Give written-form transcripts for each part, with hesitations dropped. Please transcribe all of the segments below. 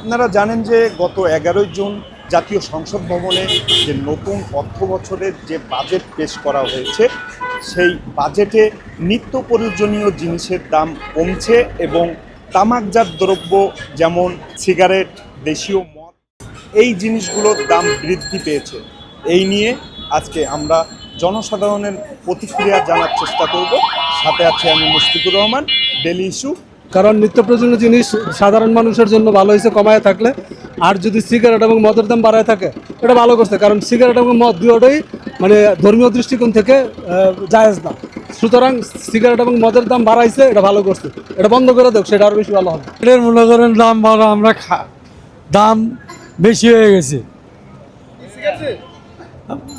আপনারা জানেন যে গত 11 জুন জাতীয় সংসদ ভবনে যে নতুন অর্থ বছরের যে বাজেট পেশ করা হয়েছে সেই বাজেটে নিত্য প্রয়োজনীয় জিনিসের দাম কমছে এবং তামাকজাত দ্রব্য যেমন সিগারেট, দেশীয় মদ এই জিনিসগুলোর দাম বৃদ্ধি পেয়েছে। এই নিয়ে আজকে আমরা জনসাধারণের প্রতিক্রিয়া জানার চেষ্টা করব। সাথে আছে আমি মুশফিকুর রহমান, ডেলি ইস্যু। কারণ নিত্য প্রয়োজনীয় জিনিস সাধারণ মানুষের জন্য ভালো হয়েছে কমায় থাকলে, আর যদি সিগারেট এবং মদের দাম বাড়ায় থাকে এটা ভালো করছে, কারণ সিগারেট এবং মদ দুটোই মানে ধর্মীয় দৃষ্টিকোণ থেকে জায়েজ না। সুতরাং সিগারেট এবং মদের দাম বাড়াইছে, এটা ভালো করছে, এটা বন্ধ করে দেখ, সেটা আরও বেশি ভালো হবে। এটার মনে করেন দাম বাড়া, আমরা দাম বেশি হয়ে গেছে,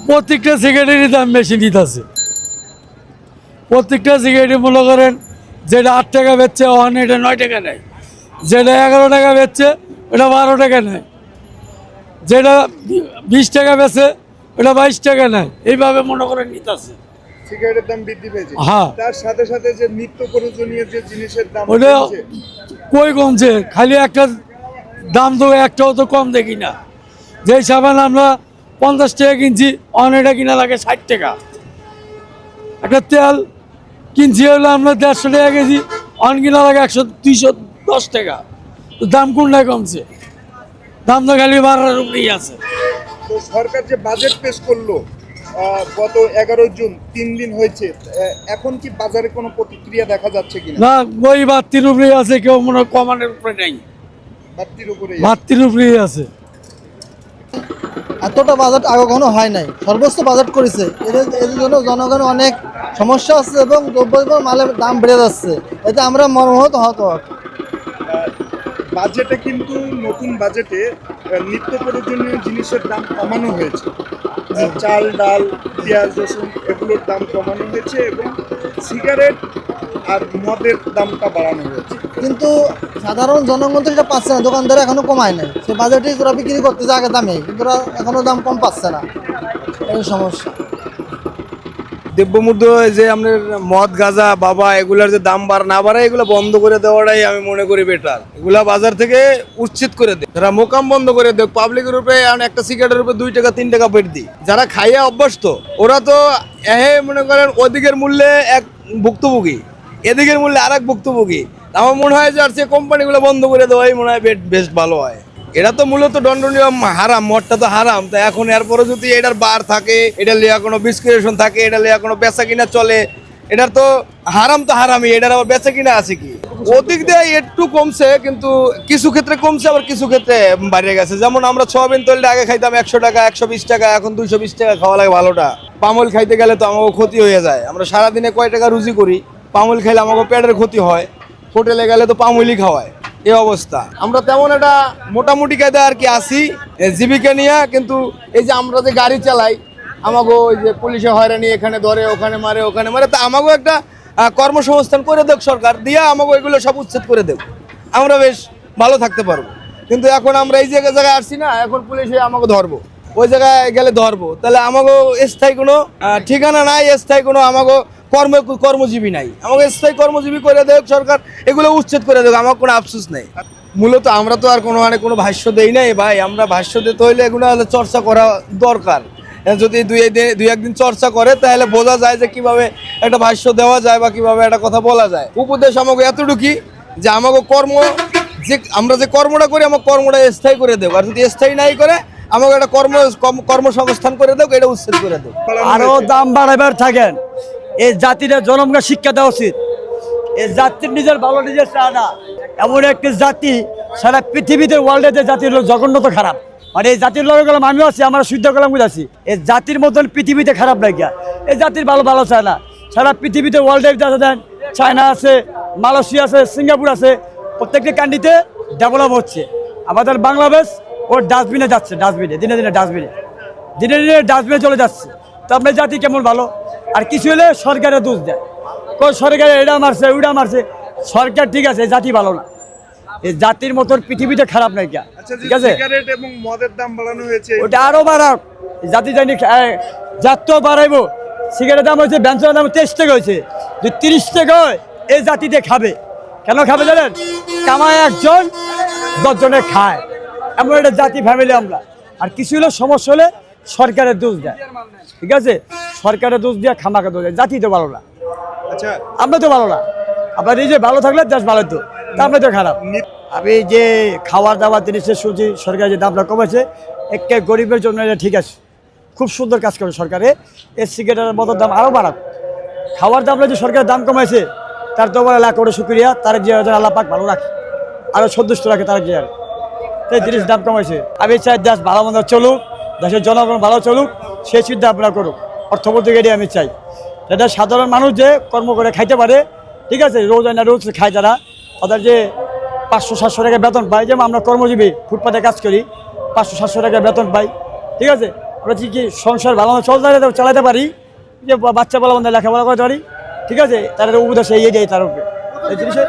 প্রত্যেকটা সিগারেটেরই দাম বেশি নিতেছে। প্রত্যেকটা সিগারেটই মনে করেন যেটা 8 টাকা বেচছে ওখানে এটা 9 টাকা নেয়, যেটা 11 টাকা বেচছে ওটা 12 টাকা নেয়, যেটা 20 টাকা বেচে ওটা 22 টাকা নেয়, এইভাবে মনে করেন নিতেছে। সিগারেটের দাম বৃদ্ধি পেয়েছে, হ্যাঁ। তার সাথে সাথে যে নিত্য প্রয়োজনীয় যে জিনিসের দাম ওটা কমছে। কই কমছে? খালি একটা দাম তো একটাও তো কম দেখি না। যেই সাবান আমরা 50 টাকা কিনছি অনেকটা কিনা লাগে 60 টাকা। একটা তেল কিনছি হলো আমরা 150 টাকা কেজি, অন কিনা লাগে 100-210 টাকা। তো দাম কোনটায় কমছে? দাম তো খালি বাড়ার উপরেই আছে। তো সরকার যে বাজেট পেশ করলো গত 11 জুন, 3 দিন হয়েছে, এখন কি বাজারে কোনো প্রতিক্রিয়া দেখা যাচ্ছে কিনা? না, ওই বাড়তির উপরেই আছে, কেউ মনে হয় কমানোর উপরে নেই, বাড়তির উপরে বাড়তির উপরেই আছে। এতটা বাজেট আগে কখনো হয় নাই, সর্বোচ্চ বাজেট করেছে। এদের জন্য জনগণের অনেক সমস্যা আছে এবং দ্রব্য মালের দাম বেড়ে যাচ্ছে, এতে আমরা মর্মাহত হতাহত। বাজেটে কিন্তু নতুন বাজেটে নিত্য প্রয়োজনীয় জিনিসের দাম কমানো হয়েছে। চাল, ডাল, পেঁয়াজ, রসুন এগুলোর দাম কমানো হয়েছে এবং সিগারেট আর মদের দামটা বাড়ানো হয়েছে। কিন্তু সাধারণ জনগণ তো সেটা পাচ্ছে না, দোকানদার এখনো কমায় নাই। সে বাজেটে তোরা বিক্রি করতেছে আগে দামে, কিন্তু ওরা এখনো দাম কম পাচ্ছে না, এই সমস্যা। দ্রব্যমূল্য যে আপনার মদ, গাঁজা, বাবা এগুলার যে দাম না বাড়ায়, এগুলো বন্ধ করে দেওয়াটাই আমি মনে করি বেটার। এগুলা বাজার থেকে উচ্ছেদ করে দেয়, যারা মোকাম বন্ধ করে দেয়। পাবলিকের উপরে একটা সিগারেটের উপরে 2 টাকা 3 টাকা পেট দিই, যারা খাইয়া অভ্যস্ত ওরা তো মনে করেন ওদিকের মূল্যে এক ভুক্তভোগী, এদিকের মূল্যে আর এক ভুক্তভোগী। আমার মনে হয় যে আর সে কোম্পানিগুলো বন্ধ করে দেওয়াই মনে হয় বেশ ভালো হয়। এটা তো মূলত দণ্ডনীয় হারাম, মদটা তো হারাম। তা এখন এরপরে যদি এটার বার থাকে, এটা লিয়া কোনো বিস্ক্রিপশন থাকে, এটা লিয়া কোনো বেচা কিনা চলে, এটার তো হারাম তো হারামই, এটার আবার বেচা কিনা আছে কি? ওদিক দিয়ে একটু কমছে, কিন্তু কিছু ক্ষেত্রে কমছে, আবার কিছু ক্ষেত্রে বাড়িয়ে গেছে। যেমন আমরা সয়াবিন তেলটা আগে খাইতাম 100 টাকা 120 টাকা, এখন 220 টাকা খাওয়া লাগে ভালোটা। পামল খাইতে গেলে তো আমাকে ক্ষতি হয়ে যায়। আমরা সারাদিনে কয় টাকা রুজি করি, পামল খাইলে আমাকে পেটের ক্ষতি হয়। হোটেলে গেলে তো পামলই খাওয়ায়, এই অবস্থা। আমরা তেমন একটা মোটামুটি কায়দা আর কি আসি জীবিকা নিয়ে, কিন্তু এই যে আমরা যে গাড়ি চালাই, আমাকে ওই যে পুলিশে হয়রানি, এখানে ধরে ওখানে মারে ওখানে মারে, তা আমাকেও একটা কর্মসংস্থান করে দেখ সরকার, দিয়ে আমাকে ওইগুলো সব উচ্ছেদ করে দেব, আমরা বেশ ভালো থাকতে পারবো। কিন্তু এখন আমরা এই জায়গায় আসছি না, এখন পুলিশে আমাকে ধরবো, ওই জায়গায় গেলে ধরবো, তাহলে আমাকেও স্থায়ী কোনো ঠিকানা নাই, স্থায়ী কোনো আমাকে কর্মজীবী নাই। আমাকে স্থায়ী কর্মজীবী করে দেখ সরকার, এগুলো উচ্ছেদ করে দেখ, আমার কোনো আফসোস নেই। মূলত আমরা তো আর কোনো ভাষ্য দেই নাই ভাই। আমরা ভাষ্য দিতে হইলে এগুলো চর্চা করা দরকার। যদি দুই একদিন চর্চা করে তাহলে বোঝা যায় যে কিভাবে একটা ভাষ্য দেওয়া যায় বা কিভাবে একটা কথা বলা যায়। উপদেশ আমাকে এতটুকুই যে আমাকে আমরা যে কর্মটা করি, আমার কর্মটা স্থায়ী করে দেব, আর যদি স্থায়ী নাই করে আমাকে একটা কর্মসংস্থান করে দেব, এটা উচ্ছেদ করে দেব। আরো দাম বাড়াবার থাকেন, এই জাতিটা জনমকে শিক্ষা দেওয়া উচিত। এই জাতির নিজের ভালো নিজের চায় না, এমন একটি জাতি সারা পৃথিবীতে ওয়ার্ল্ডে জাতির লোক জঘন্যত খারাপ। মানে এই জাতির লোক গেলাম আমিও আছি, আমরা শুদ্ধ গেলাম বুঝাচ্ছি, এই জাতির মতন পৃথিবীতে খারাপ লাগিয়া এই জাতির ভালো চায় না। সারা পৃথিবীতে ওয়ার্ল্ডে দেখা দেন, চায়না আছে, মালয়েশিয়া আছে, সিঙ্গাপুর আছে, প্রত্যেকটি কান্ট্রিতে ডেভেলপ হচ্ছে। আমাদের বাংলাদেশ ওর ডাস্টবিনে যাচ্ছে, দিনে দিনে ডাস্টবিনে চলে যাচ্ছে। তো আপনার জাতি কেমন ভালো? আর কিছু হলে সরকারের দোষ দেয়, সরকার এটা মারছে ওইটা মারছে, সরকার ঠিক আছে, জাতি ভালো না। এই জাতির মতন পৃথিবীতে খারাপ নাই, ঠিক আছে? সিগারেট এবং মদের দাম বাড়ানো হয়েছে, ওটা আরো বাড়াক, জাতি জানি জাত তো বাড়াইবো। সিগারেটের দাম হয়েছে, ব্যঞ্জনের দাম 23 টাকা হয়েছে, যদি 30 টাকা হয় এই জাতিতে খাবে। কেন খাবে জানেন? কামায় একজন, 10 জনে খায়। এমন একটা জাতি ফ্যামিলি আমরা। আর কিছু হলে সমস্যা হলে সরকারের দোষ দেয়, ঠিক আছে, সরকারের দোষ দিয়ে খামাকা দোষ দেয়। জাতি তো ভালো না, আচ্ছা, আমরা তো ভালো না। আপনার এই যে ভালো থাকলে দেশ ভালো তো, তা আমরা তো খারাপ। আমি যে খাওয়ার দাওয়ার জিনিসের সুজি সরকার যে দামটা কমেছে, একটা গরিবের জন্য এটা ঠিক আছে, খুব সুন্দর কাজ করে সরকারে। এই সিগারেটের মতো দাম আরও বাড়াক। খাওয়ার দামটা যে সরকারের দাম কমাইছে তার তো বলে লাখ করে শুক্রিয়া, তার যে আল্লাহ পাক ভালো রাখে, আরও সন্তুষ্ট রাখে তার যে আর সেই জিনিস দাম কমাইছে। আমি চাই দেশ ভালো মন্দ চলুক, দেশের জনগণ ভালো চলুক, সেই চিন্তা ভাবনা করুক। অর্থমন্ত্রী এটাই আমি চাই, এটা সাধারণ মানুষ যে কর্ম করে খাইতে পারে, ঠিক আছে, রোজ আনা রোজ খায় যারা, তাদের যে 500-700 টাকা বেতন পায়, যেমন আমরা কর্মজীবী ফুটপাতে কাজ করি, 500-700 টাকা বেতন পাই, ঠিক আছে, আমরা কি সংসার ভালো চালাতে পারি, যে বাচ্চা বলা লেখাপড়া করতে পারি, ঠিক আছে, তাদের উপদেশ এই তার উপরে এই জিনিসের